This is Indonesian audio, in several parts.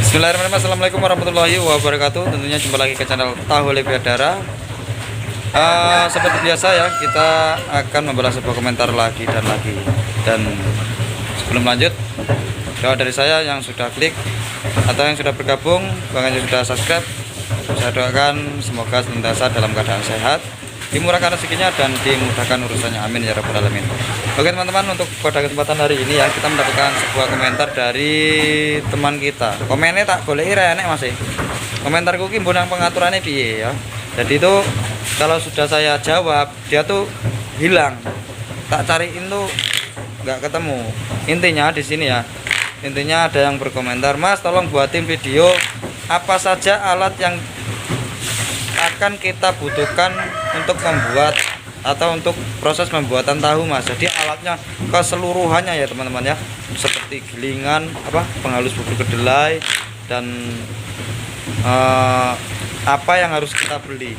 Bismillahirrahmanirrahim. Assalamualaikum warahmatullahi wabarakatuh. Tentunya jumpa lagi ke channel Tahu Lebiadara. Seperti biasa ya, kita akan membalas sebuah komentar lagi dan lagi. Dan sebelum lanjut, doa dari saya yang sudah klik atau yang sudah bergabung, bahkan yang sudah subscribe, saya doakan semoga senantiasa dalam keadaan sehat, dimurahkan rezekinya dan dimudahkan urusannya, amin ya rabbal alamin. Oke teman-teman, untuk pada kesempatan hari ini ya, kita mendapatkan sebuah komentar dari teman kita. Komennya tak boleh enek masih. Komentarku ki mbon pengaturannya piye ya. Jadi itu kalau sudah saya jawab, dia tuh hilang. Tak cariin tuh nggak ketemu. Intinya di sini ya. Intinya ada yang berkomentar, "Mas, tolong buatin video apa saja alat yang akan kita butuhkan untuk membuat atau untuk proses pembuatan tahu, Mas." Jadi alatnya keseluruhannya ya teman-teman ya, seperti gilingan, penghalus bubur kedelai, dan apa yang harus kita beli.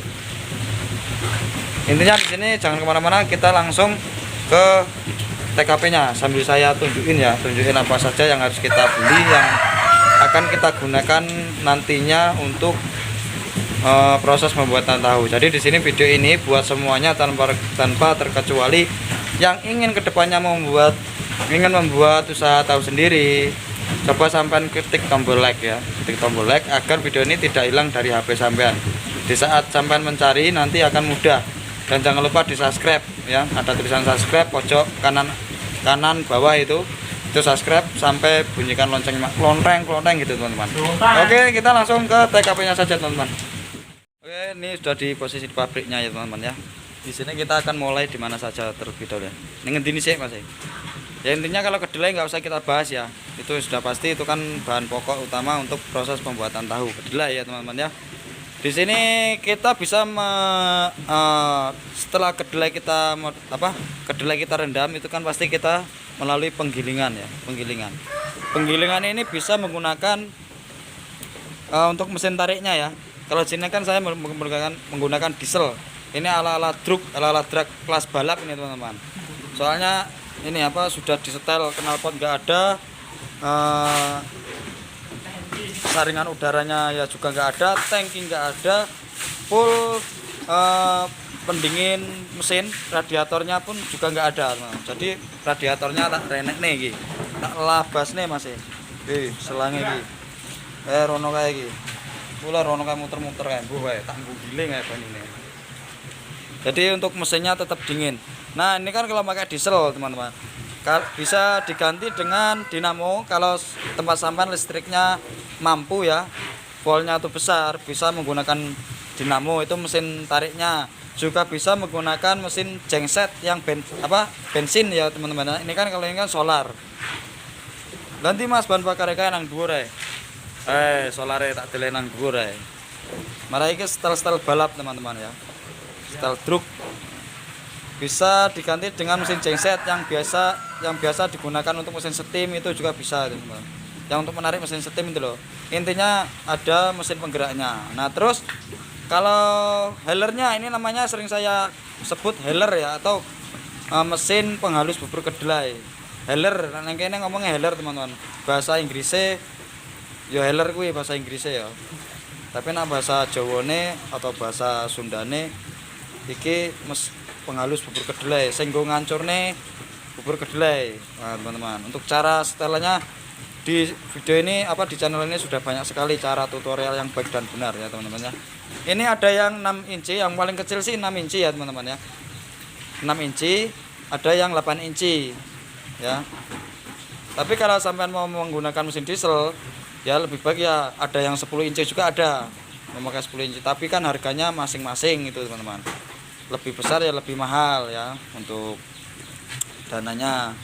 Intinya di sini jangan kemana-mana, kita langsung ke TKP-nya sambil saya tunjukin apa saja yang harus kita beli, yang akan kita gunakan nantinya untuk proses pembuatan tahu. Jadi di sini video ini buat semuanya tanpa terkecuali yang ingin kedepannya ingin membuat usaha tahu sendiri. Coba sampean ketik tombol like ya, ketik tombol like agar video ini tidak hilang dari HP sampean. Di saat sampean mencari nanti akan mudah. Dan jangan lupa di subscribe ya, ada tulisan subscribe pojok kanan bawah itu subscribe, sampai bunyikan loncengnya klonteng gitu teman-teman. Oke, kita langsung ke TKP-nya saja teman-teman. Oke, ini sudah di posisi di pabriknya ya teman-teman ya. Di sini kita akan mulai di mana saja terlebih dahulu ya. Ini ngendini sih Mas. Ya intinya kalau kedelai nggak usah kita bahas ya. Itu sudah pasti, itu kan bahan pokok utama untuk proses pembuatan tahu kedelai ya teman-teman ya. Di sini kita bisa setelah kedelai kita rendam, itu kan pasti kita melalui penggilingan ya, penggilingan ini bisa menggunakan untuk mesin tariknya ya. Kalau di sini kan saya menggunakan diesel. Ini ala-ala drag kelas balap ini teman-teman. Soalnya ini sudah disetel, knalpot nggak ada, saringan udaranya ya juga nggak ada, tangki nggak ada, full pendingin mesin, radiatornya pun juga nggak ada teman-teman. Jadi radiatornya tak renek nih, tak labas nih masih. Selangnya rono kayak gini. Pula rono kayak muter-muter kayak tak giling kayak ini. Jadi untuk mesinnya tetap dingin. Nah ini kan kalau pakai diesel teman-teman, bisa diganti dengan dinamo. Kalau tempat sampean listriknya mampu ya, voltnya itu besar, bisa menggunakan dinamo, itu mesin tariknya. Juga bisa menggunakan mesin genset yang bensin ya teman-teman. Ini kan kalau ini kan solar. Ganti Mas bahan bakar kayak nang dhuwur solare tak deleh nang dhuwur Marah iki setel balap teman-teman ya. Setel truk. Bisa diganti dengan mesin genset yang biasa digunakan untuk mesin steam, itu juga bisa teman-teman. Yang untuk menarik mesin steam itu loh. Intinya ada mesin penggeraknya. Nah, terus kalau hellernya ini namanya sering saya sebut heller ya, atau mesin penghalus bubur kedelai. Heller, nang kene ngomongnya heller teman-teman. Bahasa Inggrisnya ya heller kuwi bahasa Inggrisnya ya. Tapi nak bahasa Jawane atau bahasa Sundane iki penghalus bubur kedelai, sing nggo ngancurne bubur kedelai. Nah, teman-teman, untuk cara setelannya di video ini di channel ini sudah banyak sekali cara tutorial yang baik dan benar ya teman-teman ya. Ini ada yang 6 inci, yang paling kecil sih 6 inci ya teman-teman ya. 6 inci, ada yang 8 inci ya. Tapi kalau sampean mau menggunakan mesin diesel ya lebih baik ya ada yang 10 inci juga ada, memakai 10 inci, tapi kan harganya masing-masing itu teman-teman. Lebih besar ya lebih mahal ya untuk dananya.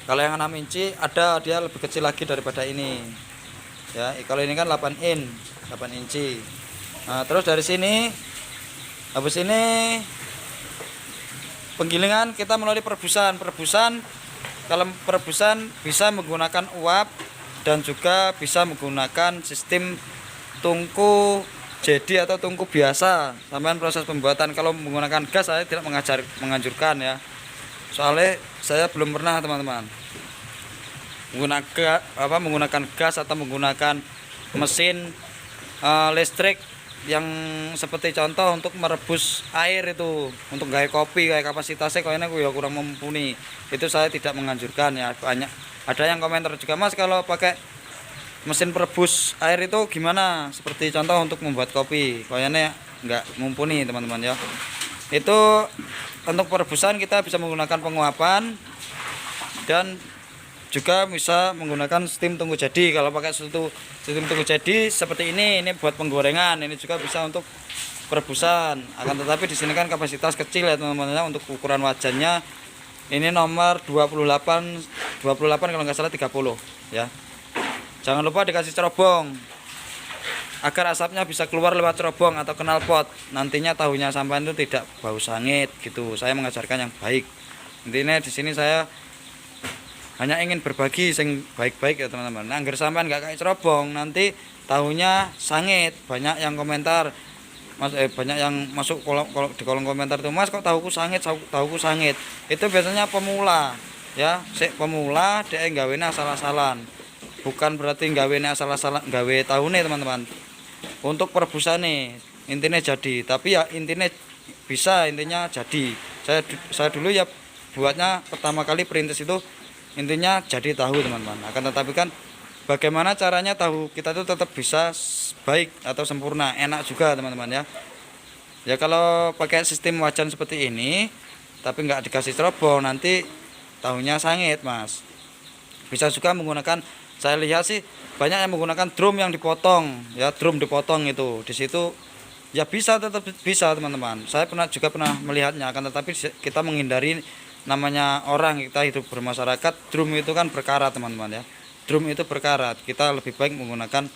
Kalau yang 6 inci ada, dia lebih kecil lagi daripada ini ya. Kalau ini kan 8 inci. Nah, terus dari sini habis ini penggilingan kita melalui perebusan. Kalau perebusan bisa menggunakan uap dan juga bisa menggunakan sistem tungku jadi atau tungku biasa. Sampai proses pembuatan kalau menggunakan gas saya tidak menganjurkan ya. Soalnya saya belum pernah teman-teman menggunakan gas atau menggunakan mesin listrik yang seperti contoh untuk merebus air itu, untuk gawe kopi kayak kapasitasnya kayaknya ya kurang mumpuni. Itu saya tidak menganjurkan ya. Banyak ada yang komentar juga, Mas kalau pakai mesin perebus air itu gimana? Seperti contoh untuk membuat kopi, kayaknya nggak mumpuni teman-teman ya. Itu untuk perebusan kita bisa menggunakan penguapan dan juga bisa menggunakan steam tunggu jadi. Kalau pakai steam tunggu jadi seperti ini buat penggorengan, ini juga bisa untuk perebusan. Akan tetapi di sini kan kapasitas kecil ya teman-teman ya. Untuk ukuran wajannya ini nomor 28 kalau nggak salah 30 ya. Jangan lupa dikasih cerobong agar asapnya bisa keluar lewat cerobong atau knalpot. Nantinya tahunya sampean itu tidak bau sangit gitu. Saya mengajarkan yang baik. Intinya di sini saya hanya ingin berbagi sing baik-baik ya teman-teman. Nah, anggar sampean nggak kayak cerobong nanti tahunya sangit. Banyak yang komentar, Mas, banyak yang masuk di kolom komentar tuh, Mas kok tahuku sangit, tahuku sangit. Itu biasanya pemula ya, pemula dia gawene asal-asalan. Bukan berarti gawene asal-asalan gawe tahune teman-teman. Untuk perebusan nih intinya jadi, tapi ya intinya bisa, intinya jadi. Saya dulu ya buatnya pertama kali perintis itu intinya jadi tahu teman-teman. Akan tetapi kan bagaimana caranya tahu kita itu tetap bisa baik atau sempurna, enak juga teman-teman ya. Ya kalau pakai sistem wajan seperti ini tapi nggak dikasih cerobong nanti tahunya sangit Mas. Bisa juga menggunakan, saya lihat sih banyak yang menggunakan drum yang dipotong ya, drum dipotong itu di situ ya bisa, tetap bisa teman-teman. Saya juga pernah melihatnya. Akan tetapi kita menghindari, namanya orang kita hidup bermasyarakat, drum itu kan berkarat teman-teman ya. Drum itu berkarat, kita lebih baik menggunakan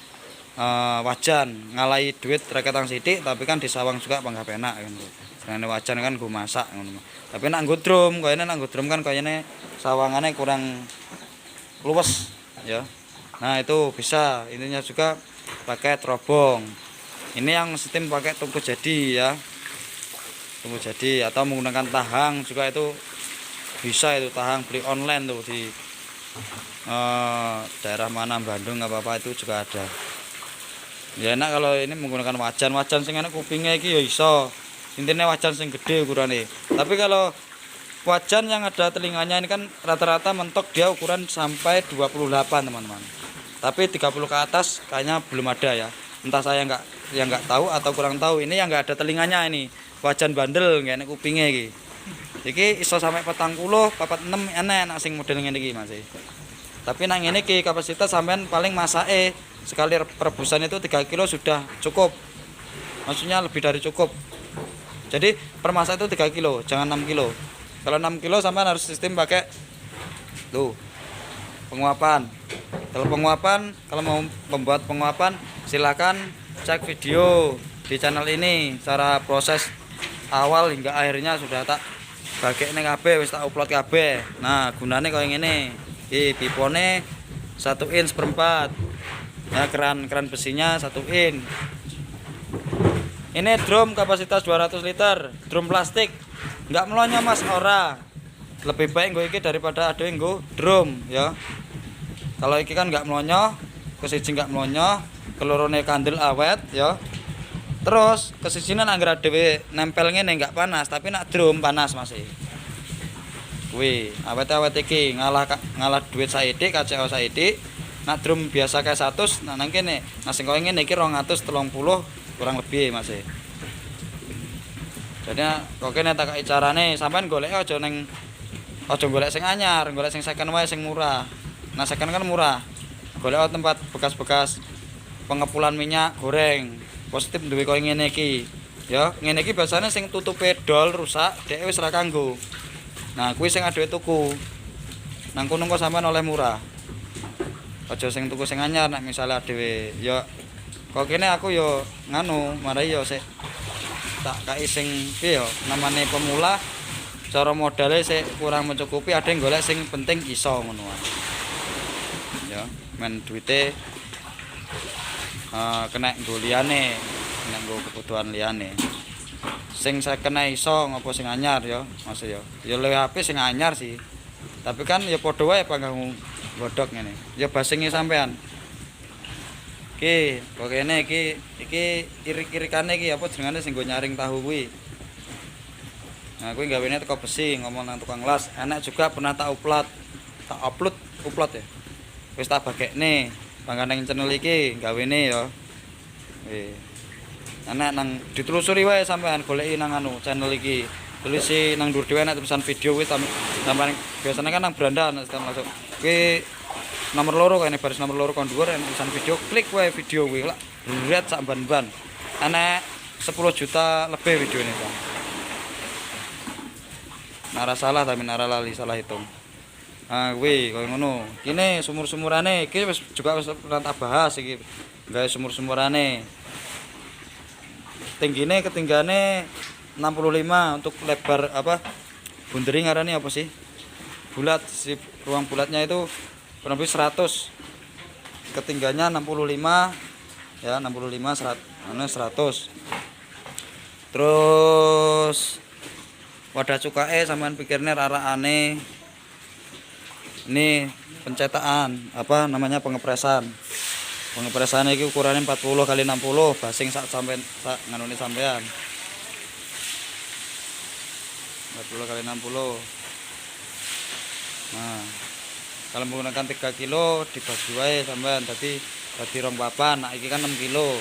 wajan, ngalai duit reketang sidik tapi kan disawang juga panggah penak gitu. Dengan wajan kan gue masak gitu. Tapi nak nggo drum, kayaknya nak nggo drum kan kayaknya sawangannya kurang luwes ya. Nah itu bisa, intinya juga pakai terobong. Ini yang sistem pakai tungku jadi ya, tungku jadi, atau menggunakan tahang juga itu bisa. Itu tahang beli online tuh di daerah mana, Bandung apa itu juga ada. Ya enak kalau ini menggunakan wajan sing enak kupingnya iki ya iso. Intinya wajan sing gede ukurannya. Tapi kalau wajan yang ada telinganya ini kan rata-rata mentok dia ukuran sampai 28 teman-teman. Tapi 30 ke atas kayaknya belum ada ya. Entah saya nggak tahu atau kurang tahu. Ini yang nggak ada telinganya ini. Wajan bandel nggak enak kupingnya iki. Iki iso sampai 40, 46 enak sing model ngene iki Mas. Tapi nang ngene iki kapasitas sampean paling masake sekali perebusan itu 3 kilo sudah cukup. Maksudnya lebih dari cukup. Jadi per masak itu 3 kilo, jangan 6 kilo. Kalau 6 kilo sampean harus sistem pakai tuh penguapan. Kalau penguapan, kalau mau membuat penguapan silakan cek video di channel ini, cara proses awal hingga akhirnya sudah tak bagi ning kabeh, wis tak upload kabeh. Nah, gunane koyo ngene. Iki pipone 1 inch per 4. Ya, keran besinya 1 inch. Ini drum kapasitas 200 liter, drum plastik. Enggak melonyo Mas, ora. Lebih baik nggo iki daripada ada yang nggo drum ya. Kalau iki kan enggak melonyo, kesiji enggak melonyo, kelorone kandel awet ya. Terus kesijinan anggar dhewe nempel ngene enggak panas, tapi nak drum panas masih. Kuwi awet-awet iki ngalah duit saiki, KCO saiki. Nak drum biasa kayak 100, nah nang kene. Nah sing koyo ngene iki 230 kurang lebih masih. Jadi kok kene tak kei carane, sampean golek aja golek sing anyar, golek sing second wae sing murah. Nah second kan murah. Golek tempat bekas-bekas pengepulan minyak goreng. Positif duwe koyo ngene iki. Ya, ngene iki biasane sing tutupe dol rusak, dhek wis ra kanggo. Nah, kuwi sing aduwe tuku. Nang kono kok sampean oleh murah. Aja sing tuku sing anyar nek misale dhewe. Ya kok kene aku yo nganu, marai yo sik tak kai sing piye yo namane pemula, cara modale sik kurang mencukupi, ada yang golek sing penting iso ngono wae. Ya, men duwite kena nggo liyane, kena nggo kebutuhan liyane. Sing saya kena iso ngopo sing anyar ya, Mas ya. Ya luwih apik sing anyar sih. Tapi kan ya padha wae panggang godhog ngene. Ya basinge sampean. Iki, kok kene iki irik-irikane iki apa jenengane sing nggo nyaring tahu kuwi. Nah, kuwi gawene teko besi, ngomong nang tukang las. Enak juga pernah tak upload ya. Wis tak bagekne. Mangga nang channel iki gawene ya. Enak nang ditelusuri wae sampean goleki nang anu channel iki. Tulisi nang dhuwur dhewe enak tulisan video kuwi sampean biasanya kan nang beranda sekarang masuk. Kuwi nomor loro kene baris nomor loro kon dhuwur enak tulisan video, klik wae video kuwi lak berat sak ban-ban. Enak 10 juta lebih video ini, Bang. Nara salah tapi nara lali salah hitung. Ah kuwi koyo ngono. Kene sumur-sumurane iki wis juga wis pernah tak bahas iki. Gawe sumur-sumurane. Tingginya ketinggiannya 65 untuk lebar apa bunderi ngarani apa sih bulat si ruang bulatnya itu kurang lebih 100 ketinggiannya 65 ya 65 100 terus wadah cukai sampean pikirnya rara aneh ini pencetaan apa namanya pengepresan ini ukurannya 40 kali 60 basing sampai nganuni sampean 40 kali 60. Nah, kalau menggunakan 3 kilo dibagi wae sampean tadi rong papan. Nah, iki kan 6 kilo.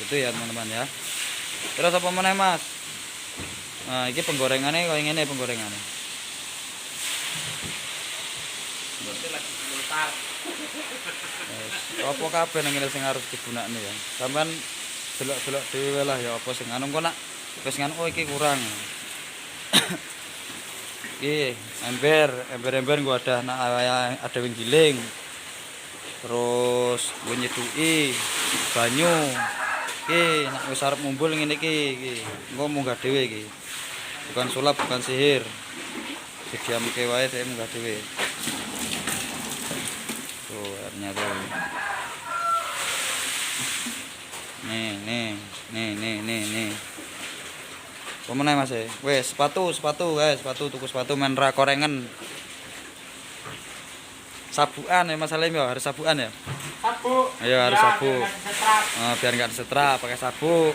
Itu ya, teman-teman ya. Terus apa meneh, Mas? Nah, iki penggorengannya koyo ngene penggorengannya. Apa kabeh nang ngene sing harus digunakne ya. Sampean delok-delok dhewe lah ya apa sing anu kok nak wis ngono oh iki kurang. Iki ember gua ada ada wing giling. Terus gua nyeduki banyu. Iki nek wis arep mumbul ngene iki engko munggah dhewe iki. Bukan sulap, bukan sihir. Didiamke wae dhek munggah dhewe. Tuh, airnya tuh. Nih. Pemenang Mas ya. Wes, sepatu guys, tuku sepatu menra korengan. Sabuan ya Mas Salim ya, harus sabuan ya. Sabu. Ayo harus sabu. Biar enggak disetrap, pakai sabu.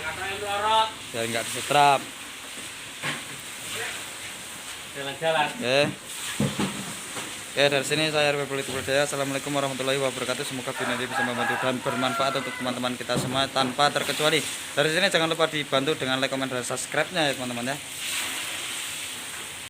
Biar enggak disetrap. Jalan-jalan. Oke, dari sini saya RW Politik Berdaya. Assalamualaikum warahmatullahi wabarakatuh. Semoga video ini bisa membantu dan bermanfaat untuk teman-teman kita semua tanpa terkecuali. Dari sini jangan lupa dibantu dengan like, komen, dan subscribe-nya ya teman-teman ya.